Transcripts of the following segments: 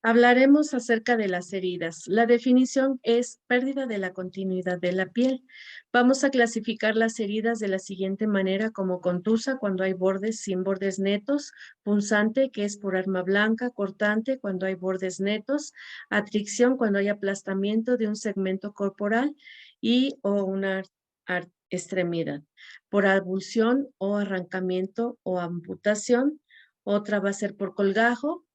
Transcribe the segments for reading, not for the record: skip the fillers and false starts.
Hablaremos acerca de las heridas. La definición es pérdida de la continuidad de la piel. Vamos a clasificar las heridas de la siguiente manera como contusa cuando hay bordes sin bordes netos, punzante que es por arma blanca, cortante cuando hay bordes netos, atricción cuando hay aplastamiento de un segmento corporal y o una extremidad, por avulsión o arrancamiento o amputación. Otra va a ser por colgajo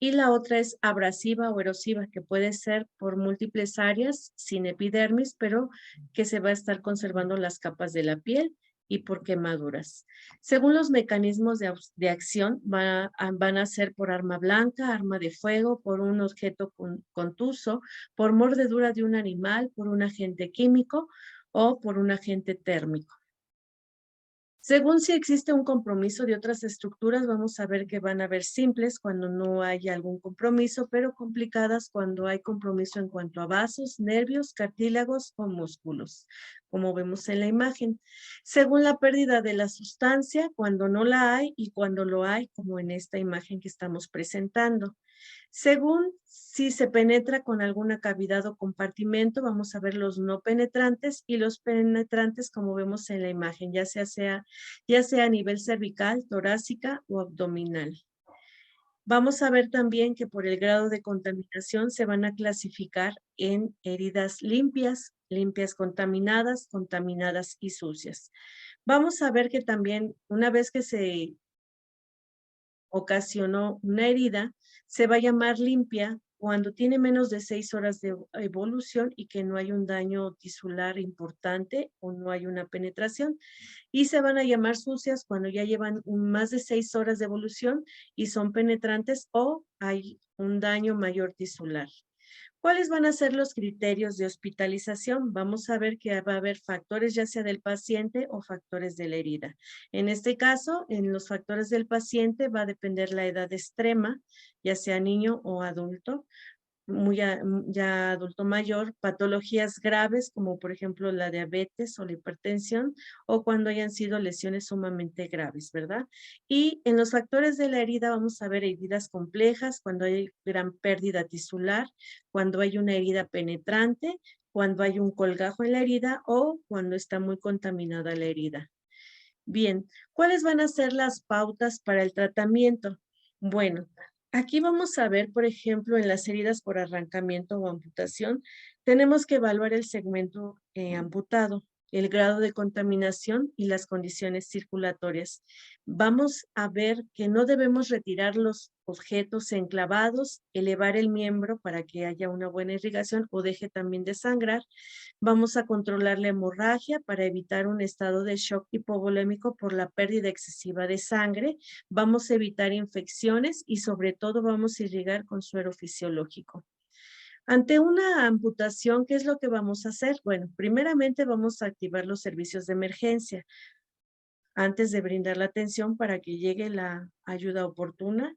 y la otra es abrasiva o erosiva, que puede ser por múltiples áreas sin epidermis, pero que se va a estar conservando las capas de la piel y por quemaduras. Según los mecanismos de acción, van a ser por arma blanca, arma de fuego, por un objeto contuso, por mordedura de un animal, por un agente químico o por un agente térmico. Según si existe un compromiso de otras estructuras, vamos a ver que van a ver simples cuando no hay algún compromiso, pero complicadas cuando hay compromiso en cuanto a vasos, nervios, cartílagos o músculos, como vemos en la imagen. Según la pérdida de la sustancia, cuando no la hay y cuando lo hay, como en esta imagen que estamos presentando. Según si se penetra con alguna cavidad o compartimento, vamos a ver los no penetrantes y los penetrantes como vemos en la imagen, ya sea a nivel cervical, torácica o abdominal. Vamos a ver también que por el grado de contaminación se van a clasificar en heridas limpias, limpias contaminadas, contaminadas y sucias. Vamos a ver que también una vez que se ocasionó una herida, se va a llamar limpia cuando tiene menos de 6 horas de evolución y que no hay un daño tisular importante o no hay una penetración. Y se van a llamar sucias cuando ya llevan más de 6 horas de evolución y son penetrantes o hay un daño mayor tisular. ¿Cuáles van a ser los criterios de hospitalización? Vamos a ver que va a haber factores ya sea del paciente o factores de la herida. En este caso, en los factores del paciente va a depender la edad extrema, ya sea niño o adulto, ya adulto mayor, patologías graves como por ejemplo la diabetes o la hipertensión o cuando hayan sido lesiones sumamente graves, ¿verdad? Y en los factores de la herida vamos a ver heridas complejas, cuando hay gran pérdida tisular, cuando hay una herida penetrante, cuando hay un colgajo en la herida o cuando está muy contaminada la herida. Bien, ¿cuáles van a ser las pautas para el tratamiento? Bueno, aquí vamos a ver, por ejemplo, en las heridas por arrancamiento o amputación, tenemos que evaluar el segmento amputado, el grado de contaminación y las condiciones circulatorias. Vamos a ver que no debemos retirar los objetos enclavados, elevar el miembro para que haya una buena irrigación o deje también de sangrar. Vamos a controlar la hemorragia para evitar un estado de shock hipovolémico por la pérdida excesiva de sangre. Vamos a evitar infecciones y sobre todo vamos a irrigar con suero fisiológico. Ante una amputación, ¿qué es lo que vamos a hacer? Bueno, primeramente vamos a activar los servicios de emergencia antes de brindar la atención para que llegue la ayuda oportuna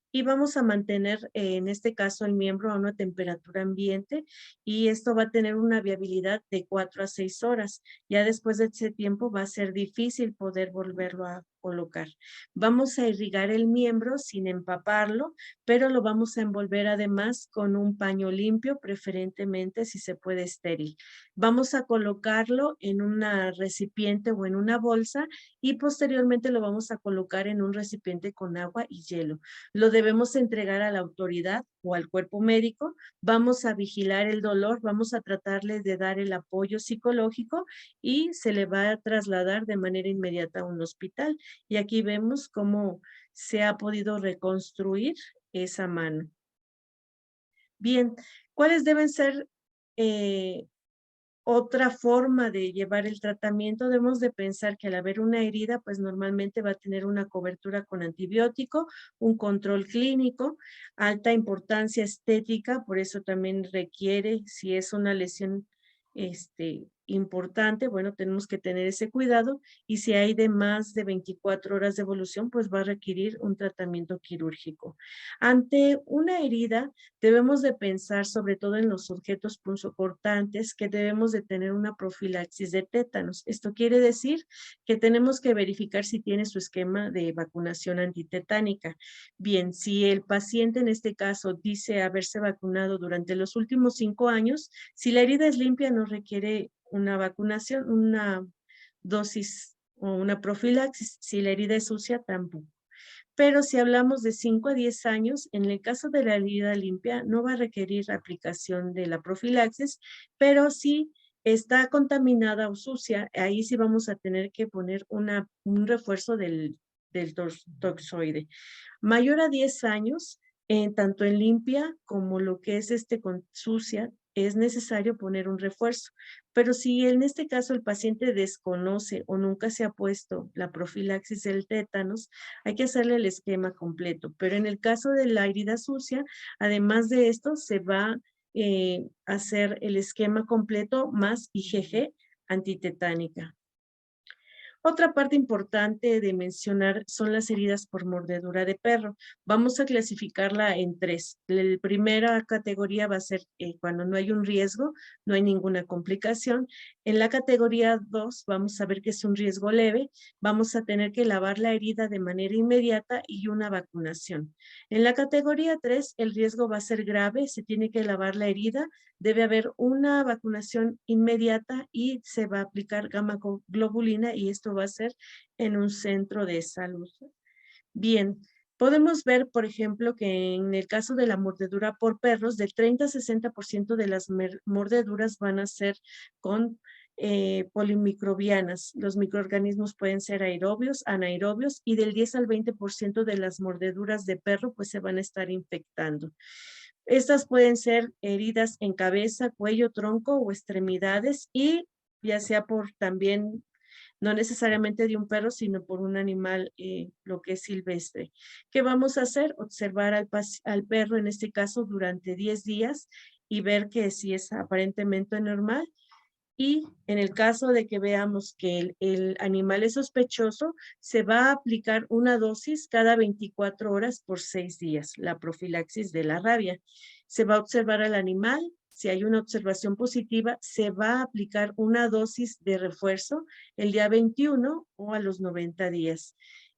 y vamos a mantener, en este caso, el miembro a una temperatura ambiente y esto va a tener una viabilidad de 4 a 6 horas. Ya después de ese tiempo va a ser difícil poder volverlo a colocar. Vamos a irrigar el miembro sin empaparlo, pero lo vamos a envolver además con un paño limpio, preferentemente si se puede estéril. Vamos a colocarlo en un recipiente o en una bolsa y posteriormente lo vamos a colocar en un recipiente con agua y hielo. Lo debemos entregar a la autoridad o al cuerpo médico, vamos a vigilar el dolor, vamos a tratarle de dar el apoyo psicológico y se le va a trasladar de manera inmediata a un hospital. Y aquí vemos cómo se ha podido reconstruir esa mano. Bien, ¿cuáles deben ser otra forma de llevar el tratamiento? Debemos de pensar que al haber una herida, pues normalmente va a tener una cobertura con antibiótico, un control clínico, alta importancia estética, por eso también requiere, si es una lesión importante, bueno, tenemos que tener ese cuidado y si hay de más de 24 horas de evolución, pues va a requerir un tratamiento quirúrgico. Ante una herida, debemos de pensar sobre todo en los objetos punzocortantes que debemos de tener una profilaxis de tétanos. Esto quiere decir que tenemos que verificar si tiene su esquema de vacunación antitetánica. Bien, si el paciente en este caso dice haberse vacunado durante los últimos 5 años, si la herida es limpia no requiere una vacunación, una dosis o una profilaxis. Si la herida es sucia, tampoco. Pero si hablamos de 5 a 10 años, en el caso de la herida limpia, no va a requerir aplicación de la profilaxis, pero si está contaminada o sucia, ahí sí vamos a tener que poner un refuerzo del toxoide. Mayor a 10 años, tanto en limpia como lo que es con sucia, es necesario poner un refuerzo. Pero si en este caso el paciente desconoce o nunca se ha puesto la profilaxis del tétanos, hay que hacerle el esquema completo. Pero en el caso de la herida sucia, además de esto, se va a hacer el esquema completo más IgG antitetánica. Otra parte importante de mencionar son las heridas por mordedura de perro. Vamos a clasificarla en 3. La primera categoría va a ser cuando no hay un riesgo, no hay ninguna complicación. En la categoría 2 vamos a ver que es un riesgo leve. Vamos a tener que lavar la herida de manera inmediata y una vacunación. En la categoría 3 el riesgo va a ser grave, se tiene que lavar la herida, debe haber una vacunación inmediata y se va a aplicar gamma globulina y esto va a ser en un centro de salud. Bien, podemos ver, por ejemplo, que en el caso de la mordedura por perros, del 30 a 60% de las mordeduras van a ser con polimicrobianas. Los microorganismos pueden ser aerobios, anaerobios y del 10 al 20% de las mordeduras de perro pues se van a estar infectando. Estas pueden ser heridas en cabeza, cuello, tronco o extremidades y ya sea por también, no necesariamente de un perro, sino por un animal, lo que es silvestre. ¿Qué vamos a hacer? Observar al perro, en este caso, durante 10 días y ver que si es aparentemente normal. Y en el caso de que veamos que el animal es sospechoso, se va a aplicar una dosis cada 24 horas por 6 días, la profilaxis de la rabia. Se va a observar al animal, si hay una observación positiva, se va a aplicar una dosis de refuerzo el día 21 o a los 90 días.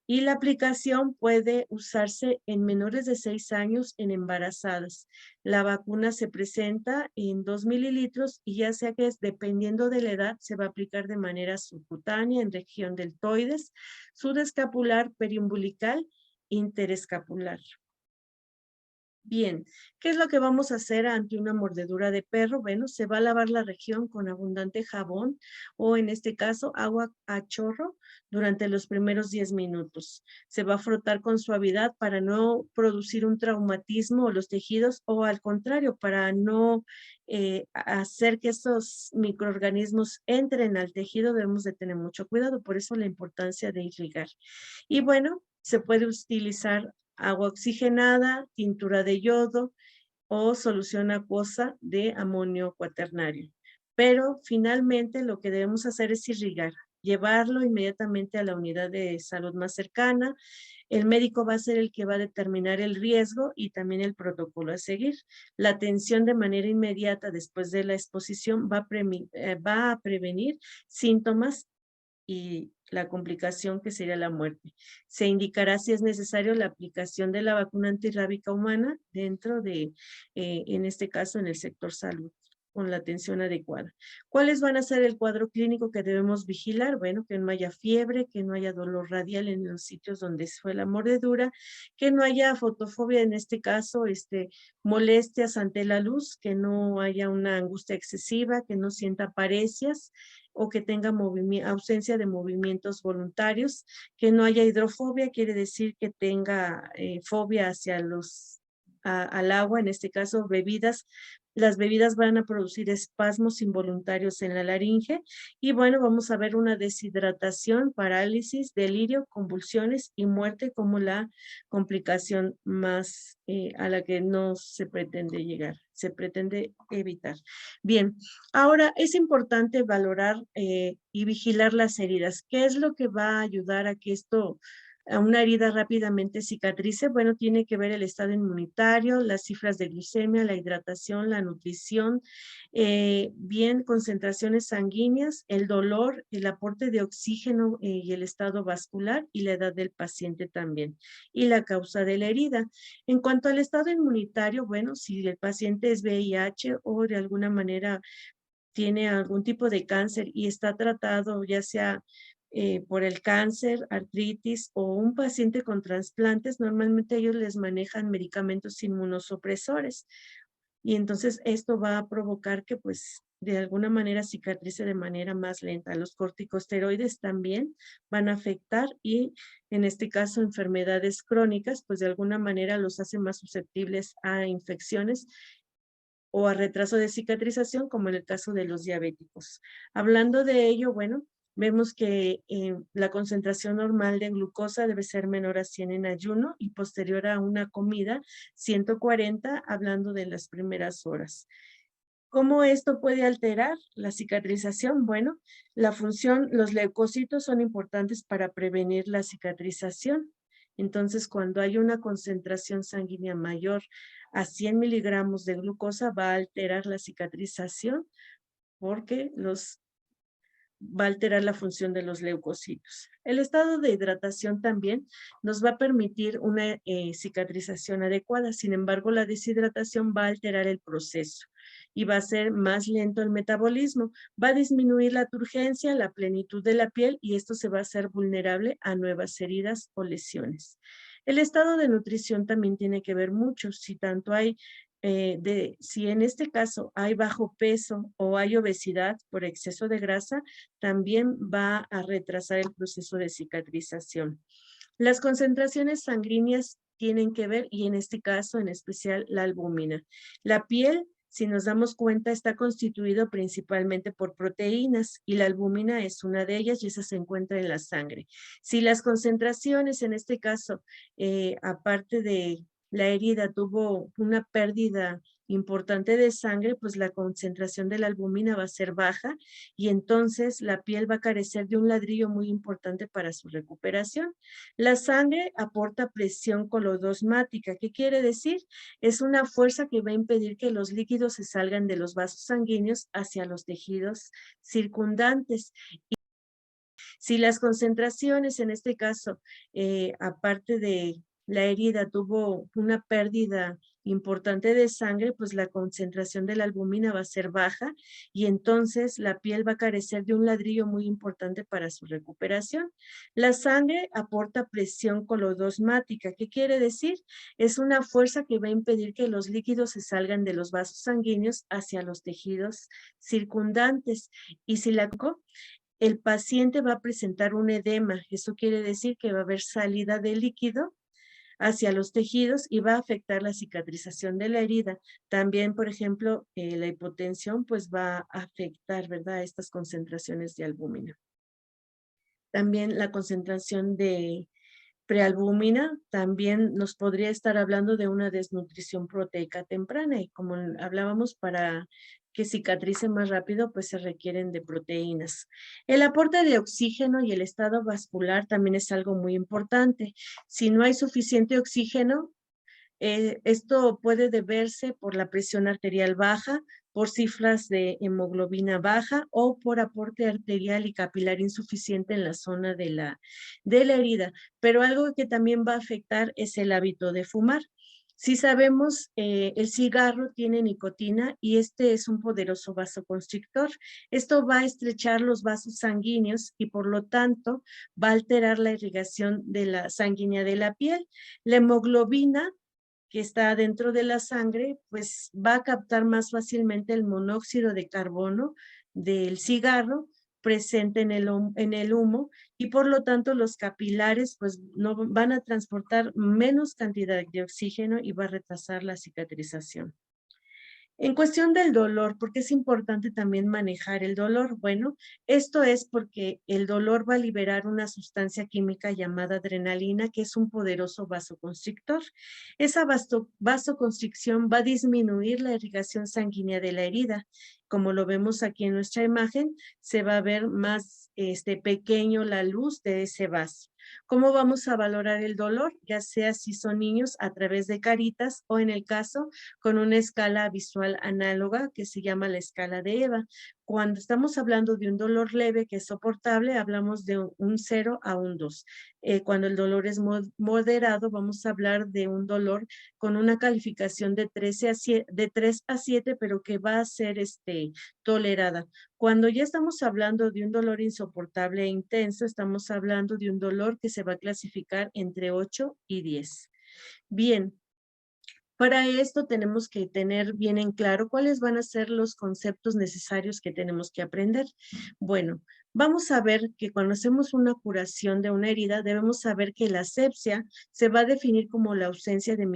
Y la aplicación puede usarse en menores de 6 años en embarazadas. La vacuna se presenta en 2 mililitros y ya sea que es dependiendo de la edad, se va a aplicar de manera subcutánea en región deltoides, subescapular, periumbilical, interescapular. Bien, ¿qué es lo que vamos a hacer ante una mordedura de perro? Bueno, se va a lavar la región con abundante jabón o en este caso agua a chorro durante los primeros 10 minutos. Se va a frotar con suavidad para no producir un traumatismo o los tejidos o al contrario, para no hacer que esos microorganismos entren al tejido, debemos de tener mucho cuidado, por eso la importancia de irrigar. Y bueno, se puede utilizar agua oxigenada, tintura de yodo o solución acuosa de amonio cuaternario. Pero finalmente lo que debemos hacer es irrigar, llevarlo inmediatamente a la unidad de salud más cercana. El médico va a ser el que va a determinar el riesgo y también el protocolo a seguir. La atención de manera inmediata después de la exposición va a prevenir síntomas y la complicación que sería la muerte. Se indicará si es necesario la aplicación de la vacuna antirrábica humana dentro de, en este caso, en el sector salud, con la atención adecuada. ¿Cuáles van a ser el cuadro clínico que debemos vigilar? Bueno, que no haya fiebre, que no haya dolor radial en los sitios donde fue la mordedura, que no haya fotofobia, en este caso, molestias ante la luz, que no haya una angustia excesiva, que no sienta parecias, o que tenga ausencia de movimientos voluntarios, que no haya hidrofobia, quiere decir que tenga fobia hacia al agua, en este caso bebidas las bebidas van a producir espasmos involuntarios en la laringe y bueno, vamos a ver una deshidratación, parálisis, delirio, convulsiones y muerte como la complicación más a la que no se pretende llegar, se pretende evitar. Bien, ahora es importante valorar y vigilar las heridas. ¿Qué es lo que va a ayudar a que a una herida rápidamente cicatrice? Bueno, tiene que ver el estado inmunitario, las cifras de glicemia, la hidratación, la nutrición, bien, concentraciones sanguíneas, el dolor, el aporte de oxígeno y el estado vascular y la edad del paciente también, y la causa de la herida. En cuanto al estado inmunitario, bueno, si el paciente es VIH o de alguna manera tiene algún tipo de cáncer y está tratado ya sea por el cáncer, artritis o un paciente con trasplantes, normalmente ellos les manejan medicamentos inmunosupresores y entonces esto va a provocar que pues de alguna manera cicatrice de manera más lenta. Los corticosteroides también van a afectar y en este caso enfermedades crónicas, pues de alguna manera los hace más susceptibles a infecciones o a retraso de cicatrización, como en el caso de los diabéticos. Hablando de ello, bueno, vemos que la concentración normal de glucosa debe ser menor a 100 en ayuno y posterior a una comida, 140, hablando de las primeras horas. ¿Cómo esto puede alterar la cicatrización? Bueno, la función, los leucocitos son importantes para prevenir la cicatrización. Entonces, cuando hay una concentración sanguínea mayor a 100 miligramos de glucosa, va a alterar la cicatrización porque va a alterar la función de los leucocitos. El estado de hidratación también nos va a permitir una cicatrización adecuada. Sin embargo, la deshidratación va a alterar el proceso y va a ser más lento el metabolismo. Va a disminuir la turgencia, la plenitud de la piel y esto se va a hacer vulnerable a nuevas heridas o lesiones. El estado de nutrición también tiene que ver mucho. Si tanto hay si en este caso hay bajo peso o hay obesidad por exceso de grasa, también va a retrasar el proceso de cicatrización. Las concentraciones sanguíneas tienen que ver, y en este caso en especial la albúmina. La piel, si nos damos cuenta, está constituido principalmente por proteínas y la albúmina es una de ellas y esa se encuentra en la sangre. Si las concentraciones, en este caso, aparte de la herida tuvo una pérdida importante de sangre, pues la concentración de la albúmina va a ser baja y entonces la piel va a carecer de un ladrillo muy importante para su recuperación. La sangre aporta presión colodosmática. ¿Qué quiere decir? Es una fuerza que va a impedir que los líquidos se salgan de los vasos sanguíneos hacia los tejidos circundantes. Si las concentraciones, en este caso, aparte de la herida, tuvo una pérdida importante de sangre, pues la concentración de la albúmina va a ser baja y entonces la piel va a carecer de un ladrillo muy importante para su recuperación. La sangre aporta presión colodosmática. ¿Qué quiere decir? Es una fuerza que va a impedir que los líquidos se salgan de los vasos sanguíneos hacia los tejidos circundantes. Y si la el paciente va a presentar un edema. Eso quiere decir que va a haber salida de líquido hacia los tejidos y va a afectar la cicatrización de la herida. También, por ejemplo, la hipotensión pues va a afectar, ¿verdad?, estas concentraciones de albúmina. También la concentración de prealbúmina también nos podría estar hablando de una desnutrición proteica temprana y como hablábamos para que cicatrice más rápido, pues se requieren de proteínas. El aporte de oxígeno y el estado vascular también es algo muy importante. Si no hay suficiente oxígeno, esto puede deberse por la presión arterial baja, por cifras de hemoglobina baja o por aporte arterial y capilar insuficiente en la zona de la herida. Pero algo que también va a afectar es el hábito de fumar. Si sabemos, el cigarro tiene nicotina y este es un poderoso vasoconstrictor. Esto va a estrechar los vasos sanguíneos y por lo tanto va a alterar la irrigación de la sanguínea de la piel. La hemoglobina que está dentro de la sangre, pues va a captar más fácilmente el monóxido de carbono del cigarro presente en el humo y por lo tanto los capilares pues no van a transportar menos cantidad de oxígeno y va a retrasar la cicatrización. En cuestión del dolor, ¿por qué es importante también manejar el dolor? Bueno, esto es porque el dolor va a liberar una sustancia química llamada adrenalina, que es un poderoso vasoconstrictor. Esa vasoconstricción va a disminuir la irrigación sanguínea de la herida. Como lo vemos aquí en nuestra imagen, se va a ver más pequeño la luz de ese vaso. ¿Cómo vamos a valorar el dolor? Ya sea si son niños a través de caritas o en el caso con una escala visual análoga que se llama la escala de EVA. Cuando estamos hablando de un dolor leve que es soportable, hablamos de un 0 a un 2. Cuando el dolor es moderado, vamos a hablar de un dolor con una calificación de 3 a 7, pero que va a ser tolerada. Cuando ya estamos hablando de un dolor insoportable e intenso, estamos hablando de un dolor que se va a clasificar entre 8 y 10. Bien, para esto tenemos que tener bien en claro cuáles van a ser los conceptos necesarios que tenemos que aprender. Bueno, vamos a ver que cuando hacemos una curación de una herida, debemos saber que la asepsia se va a definir como la ausencia de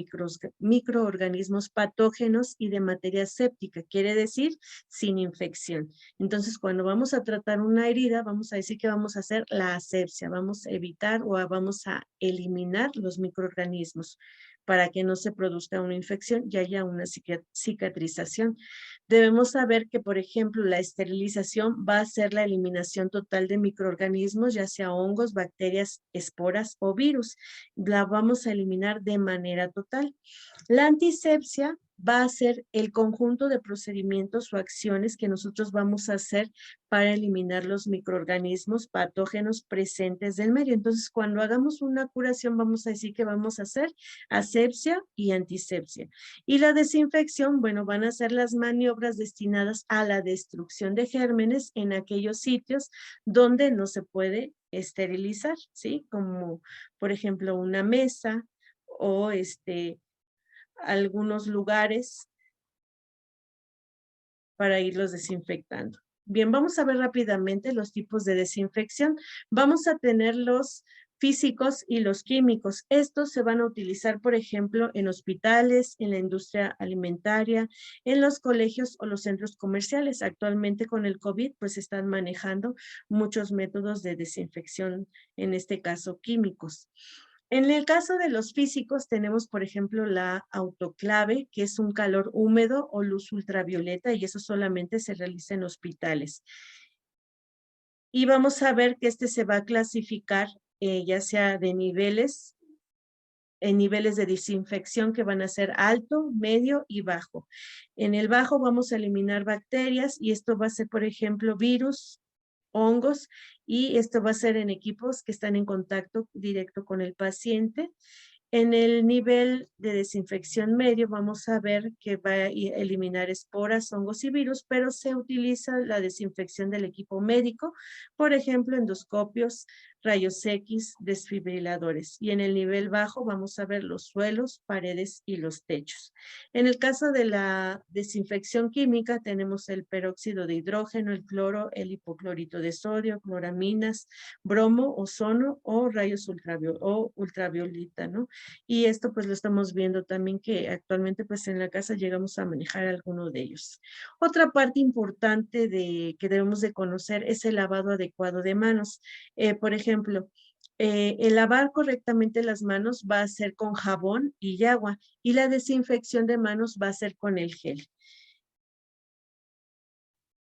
microorganismos patógenos y de materia séptica, quiere decir sin infección. Entonces, cuando vamos a tratar una herida, vamos a decir que vamos a hacer la asepsia, vamos a evitar o vamos a eliminar los microorganismos para que no se produzca una infección y haya una cicatrización. Debemos saber que, por ejemplo, la esterilización va a ser la eliminación total de microorganismos, ya sea hongos, bacterias, esporas o virus. La vamos a eliminar de manera total. La antisepsia va a ser el conjunto de procedimientos o acciones que nosotros vamos a hacer para eliminar los microorganismos patógenos presentes del medio. Entonces, cuando hagamos una curación, vamos a decir que vamos a hacer asepsia y antisepsia. Y la desinfección, bueno, van a ser las maniobras destinadas a la destrucción de gérmenes en aquellos sitios donde no se puede esterilizar, ¿sí? Como, por ejemplo, una mesa o algunos lugares para irlos desinfectando. Bien, vamos a ver rápidamente los tipos de desinfección. Vamos a tener los físicos y los químicos. Estos se van a utilizar, por ejemplo, en hospitales, en la industria alimentaria, en los colegios o los centros comerciales. Actualmente con el COVID, pues están manejando muchos métodos de desinfección, en este caso químicos. En el caso de los físicos tenemos, por ejemplo, la autoclave, que es un calor húmedo o luz ultravioleta, y eso solamente se realiza en hospitales. Y vamos a ver que se va a clasificar ya sea de niveles, en niveles de desinfección que van a ser alto, medio y bajo. En el bajo vamos a eliminar bacterias y esto va a ser, por ejemplo, virus, hongos, y esto va a ser en equipos que están en contacto directo con el paciente. En el nivel de desinfección medio vamos a ver que va a eliminar esporas, hongos y virus, pero se utiliza la desinfección del equipo médico, por ejemplo, endoscopios, rayos X, desfibriladores. Y en el nivel bajo vamos a ver los suelos, paredes y los techos. En el caso de la desinfección química tenemos el peróxido de hidrógeno, el cloro, el hipoclorito de sodio, cloraminas, bromo, ozono o rayos ultravioleta, ¿no? Y esto pues lo estamos viendo también que actualmente pues en la casa llegamos a manejar alguno de ellos. Otra parte importante que debemos de conocer es el lavado adecuado de manos. Por ejemplo, el lavar correctamente las manos va a ser con jabón y agua y la desinfección de manos va a ser con el gel.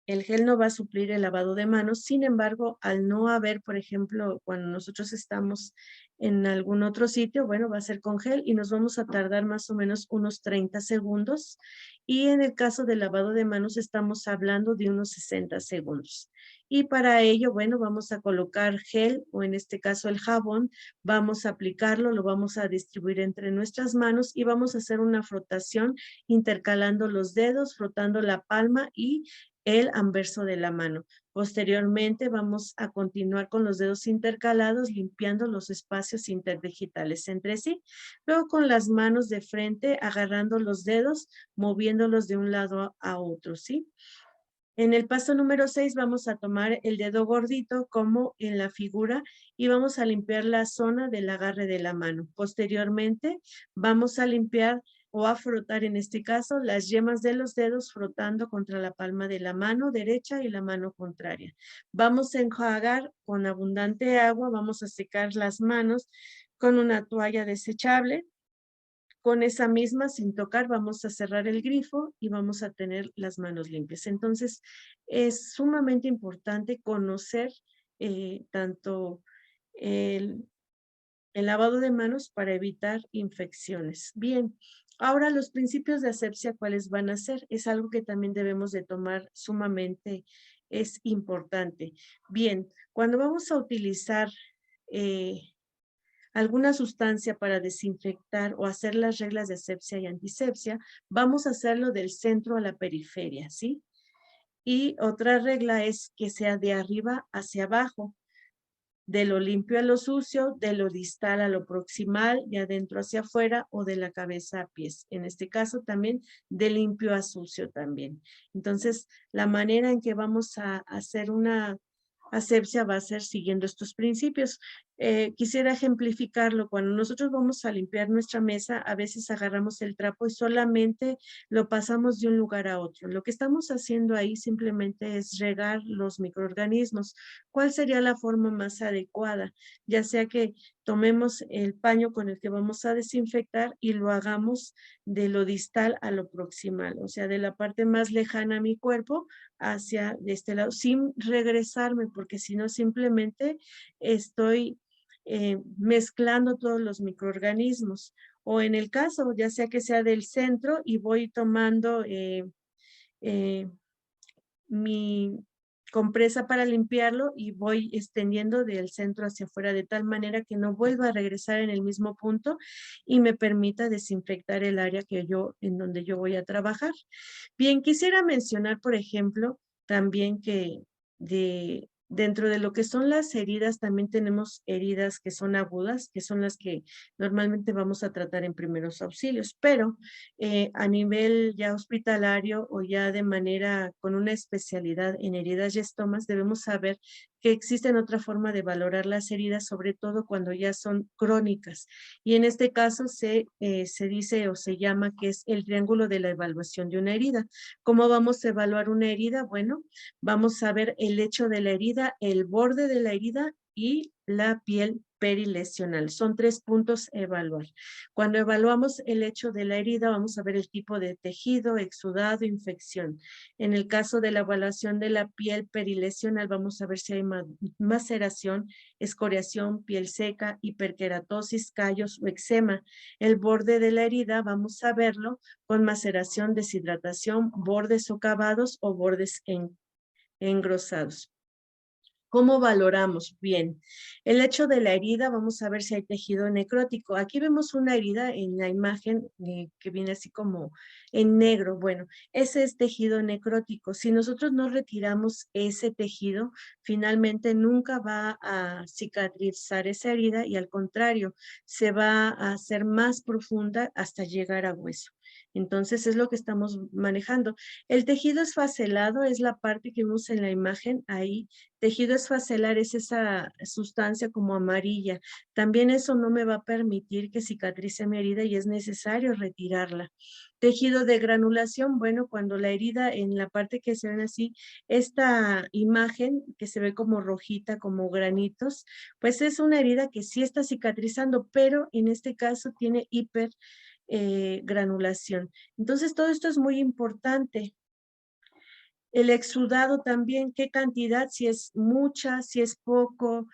El gel no va a suplir el lavado de manos, sin embargo, al no haber, por ejemplo, cuando nosotros estamos en algún otro sitio, bueno, va a ser con gel y nos vamos a tardar más o menos unos 30 segundos. Y en el caso del lavado de manos estamos hablando de unos 60 segundos. Y para ello, bueno, vamos a colocar gel o en este caso el jabón, vamos a aplicarlo, lo vamos a distribuir entre nuestras manos y vamos a hacer una frotación intercalando los dedos, frotando la palma y el anverso de la mano. Posteriormente vamos a continuar con los dedos intercalados limpiando los espacios interdigitales entre sí. Luego con las manos de frente agarrando los dedos, moviéndolos de un lado a otro, ¿sí? En el paso número 6 vamos a tomar el dedo gordito como en la figura y vamos a limpiar la zona del agarre de la mano. Posteriormente vamos a limpiar o a frotar en este caso las yemas de los dedos frotando contra la palma de la mano derecha y la mano contraria. Vamos a enjuagar con abundante agua, vamos a secar las manos con una toalla desechable. Con esa misma, sin tocar, vamos a cerrar el grifo y vamos a tener las manos limpias. Entonces, es sumamente importante conocer tanto el, el lavado de manos para evitar infecciones. Bien, ahora los principios de asepsia, ¿cuáles van a ser? Es algo que también debemos de tomar sumamente, es importante. Bien, cuando vamos a utilizar eh, alguna sustancia para desinfectar o hacer las reglas de asepsia y antisepsia, vamos a hacerlo del centro a la periferia, ¿sí? Y otra regla es que sea de arriba hacia abajo, de lo limpio a lo sucio, de lo distal a lo proximal, de adentro hacia afuera o de la cabeza a pies. En este caso también de limpio a sucio también. Entonces, la manera en que vamos a hacer una asepsia va a ser siguiendo estos principios. Quisiera ejemplificarlo. Cuando nosotros vamos a limpiar nuestra mesa, a veces agarramos el trapo y solamente lo pasamos de un lugar a otro. Lo que estamos haciendo ahí simplemente es regar los microorganismos. ¿Cuál sería la forma más adecuada? Ya sea que tomemos el paño con el que vamos a desinfectar y lo hagamos de lo distal a lo proximal, o sea, de la parte más lejana a mi cuerpo hacia de este lado, sin regresarme, porque si no simplemente estoy mezclando todos los microorganismos. O en el caso, ya sea que sea del centro y voy tomando eh, mi compresa para limpiarlo y voy extendiendo del centro hacia afuera de tal manera que no vuelva a regresar en el mismo punto y me permita desinfectar el área en donde yo voy a trabajar. Bien, quisiera mencionar, por ejemplo, también que dentro de lo que son las heridas, también tenemos heridas que son agudas, que son las que normalmente vamos a tratar en primeros auxilios, pero a nivel ya hospitalario o ya de manera con una especialidad en heridas y estomas, debemos saber que existen otra forma de valorar las heridas, sobre todo cuando ya son crónicas. Y en este caso se dice o se llama que es el triángulo de la evaluación de una herida. ¿Cómo vamos a evaluar una herida? Bueno, vamos a ver el hecho de la herida, el borde de la herida y la piel perilesional. Son 3 puntos a evaluar. Cuando evaluamos el hecho de la herida, vamos a ver el tipo de tejido, exudado, infección. En el caso de la evaluación de la piel perilesional, vamos a ver si hay maceración, escoriación, piel seca, hiperkeratosis, callos o eczema. El borde de la herida, vamos a verlo con maceración, deshidratación, bordes socavados o bordes engrosados. ¿Cómo valoramos? Bien, el hecho de la herida, vamos a ver si hay tejido necrótico. Aquí vemos una herida en la imagen que viene así como en negro. Bueno, ese es tejido necrótico. Si nosotros no retiramos ese tejido, finalmente nunca va a cicatrizar esa herida y al contrario, se va a hacer más profunda hasta llegar a hueso. Entonces es lo que estamos manejando. El tejido esfacelado es la parte que vemos en la imagen ahí. Tejido esfacelar es esa sustancia como amarilla. También eso no me va a permitir que cicatrice mi herida y es necesario retirarla. Tejido de granulación, bueno, cuando la herida en la parte que se ven así, esta imagen que se ve como rojita, como granitos, pues es una herida que sí está cicatrizando, pero en este caso tiene granulación. Entonces todo esto es muy importante. El exudado también, qué cantidad, si es mucha, si es poco,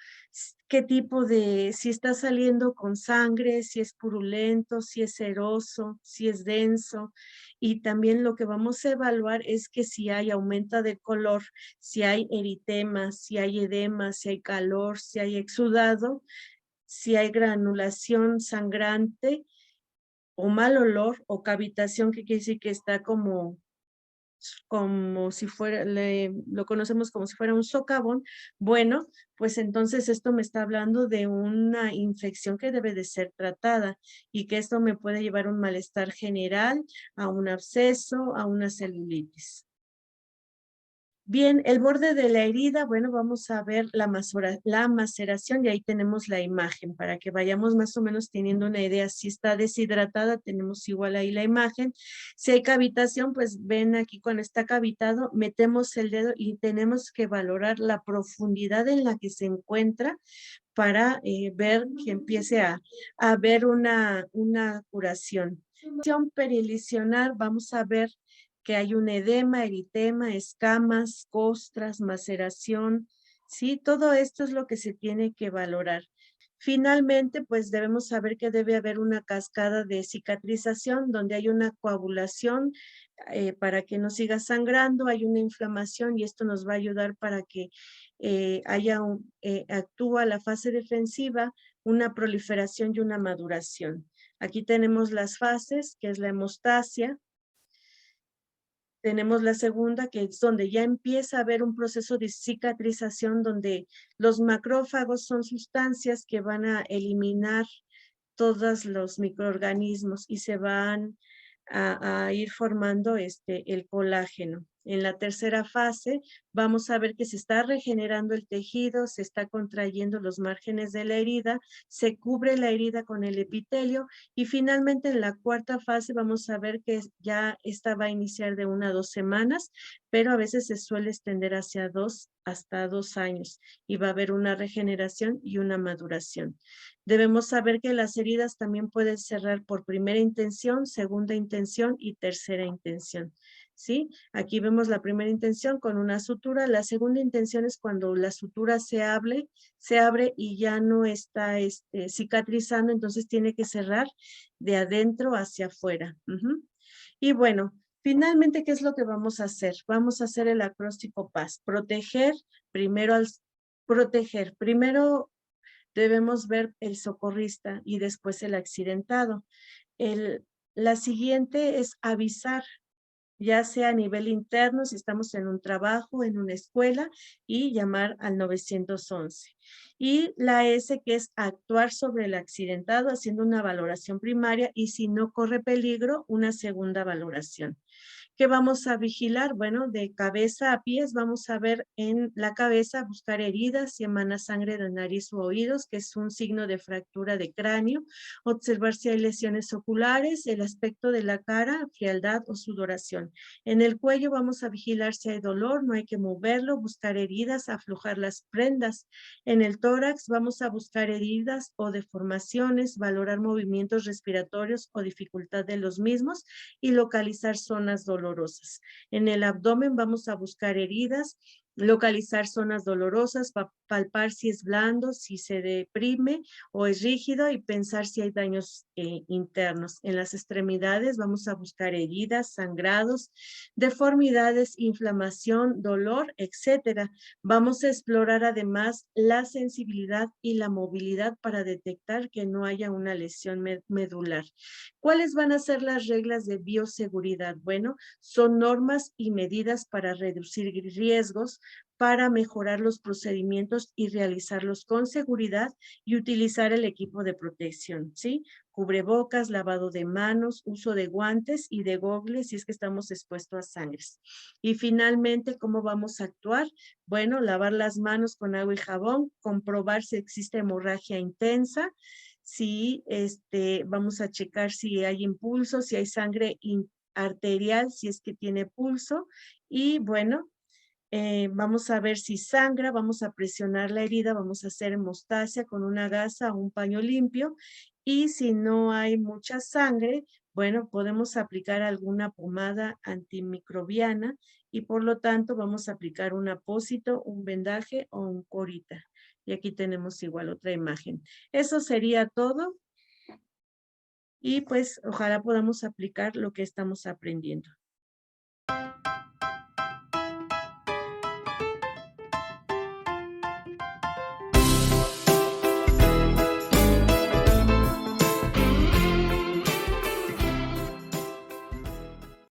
qué tipo de, si está saliendo con sangre, si es purulento, si es seroso, si es denso. Y también lo que vamos a evaluar es que si hay aumento de color, si hay eritema, si hay edema, si hay calor, si hay exudado, si hay granulación sangrante o mal olor o cavitación, que quiere decir que está como si fuera, lo conocemos como si fuera un socavón, bueno, pues entonces esto me está hablando de una infección que debe de ser tratada y que esto me puede llevar a un malestar general, a un absceso, a una celulitis. Bien, el borde de la herida, bueno, vamos a ver la maceración y ahí tenemos la imagen para que vayamos más o menos teniendo una idea. Si está deshidratada, tenemos igual ahí la imagen. Si hay cavitación, pues ven aquí cuando está cavitado, metemos el dedo y tenemos que valorar la profundidad en la que se encuentra para ver que empiece a haber una curación. Perilicionar, vamos a ver que hay un edema, eritema, escamas, costras, maceración, ¿sí? Todo esto es lo que se tiene que valorar. Finalmente, pues debemos saber que debe haber una cascada de cicatrización donde hay una coagulación para que no siga sangrando, hay una inflamación y esto nos va a ayudar para que actúa la fase defensiva, una proliferación y una maduración. Aquí tenemos las fases, que es la hemostasia. Tenemos la segunda, que es donde ya empieza a haber un proceso de cicatrización, donde los macrófagos son sustancias que van a eliminar todos los microorganismos y se van a ir formando el colágeno. En la tercera fase vamos a ver que se está regenerando el tejido, se está contrayendo los márgenes de la herida, se cubre la herida con el epitelio y finalmente en la cuarta fase vamos a ver que ya esta va a iniciar de 1 a 2 semanas, pero a veces se suele extender hacia 2 hasta 2 años y va a haber una regeneración y una maduración. Debemos saber que las heridas también pueden cerrar por primera intención, segunda intención y tercera intención. ¿Sí? Aquí vemos la primera intención con una sutura. La segunda intención es cuando la sutura se abre y ya no está cicatrizando, entonces tiene que cerrar de adentro hacia afuera. Y bueno, finalmente, ¿qué es lo que vamos a hacer? Vamos a hacer el acróstico PAS. Proteger. Primero debemos ver el socorrista y después el accidentado. La siguiente es avisar, ya sea a nivel interno, si estamos en un trabajo, en una escuela, y llamar al 911. Y la S, que es actuar sobre el accidentado, haciendo una valoración primaria, y si no corre peligro, una segunda valoración. ¿Qué vamos a vigilar? Bueno, de cabeza a pies vamos a ver en la cabeza, buscar heridas, si emana sangre de nariz u oídos, que es un signo de fractura de cráneo, observar si hay lesiones oculares, el aspecto de la cara, frialdad o sudoración. En el cuello vamos a vigilar si hay dolor, no hay que moverlo, buscar heridas, aflojar las prendas. En el tórax vamos a buscar heridas o deformaciones, valorar movimientos respiratorios o dificultad de los mismos y localizar zonas dolorosas. En el abdomen vamos a buscar heridas, localizar zonas dolorosas, palpar si es blando, si se deprime o es rígido y pensar si hay daños internos. En las extremidades vamos a buscar heridas, sangrados, deformidades, inflamación, dolor, etcétera. Vamos a explorar además la sensibilidad y la movilidad para detectar que no haya una lesión medular. ¿Cuáles van a ser las reglas de bioseguridad? Bueno, son normas y medidas para reducir riesgos, para mejorar los procedimientos y realizarlos con seguridad y utilizar el equipo de protección, ¿sí? Cubrebocas, lavado de manos, uso de guantes y de gogles si es que estamos expuestos a sangres. Y finalmente, ¿cómo vamos a actuar? Bueno, lavar las manos con agua y jabón, comprobar si existe hemorragia intensa, si vamos a checar si hay impulso, si hay sangre arterial, si es que tiene pulso, y bueno, vamos a ver si sangra, vamos a presionar la herida, vamos a hacer hemostasia con una gasa o un paño limpio, y si no hay mucha sangre, bueno, podemos aplicar alguna pomada antimicrobiana, y por lo tanto vamos a aplicar un apósito, un vendaje o un corita. Y aquí tenemos igual otra imagen. Eso sería todo. Y pues ojalá podamos aplicar lo que estamos aprendiendo.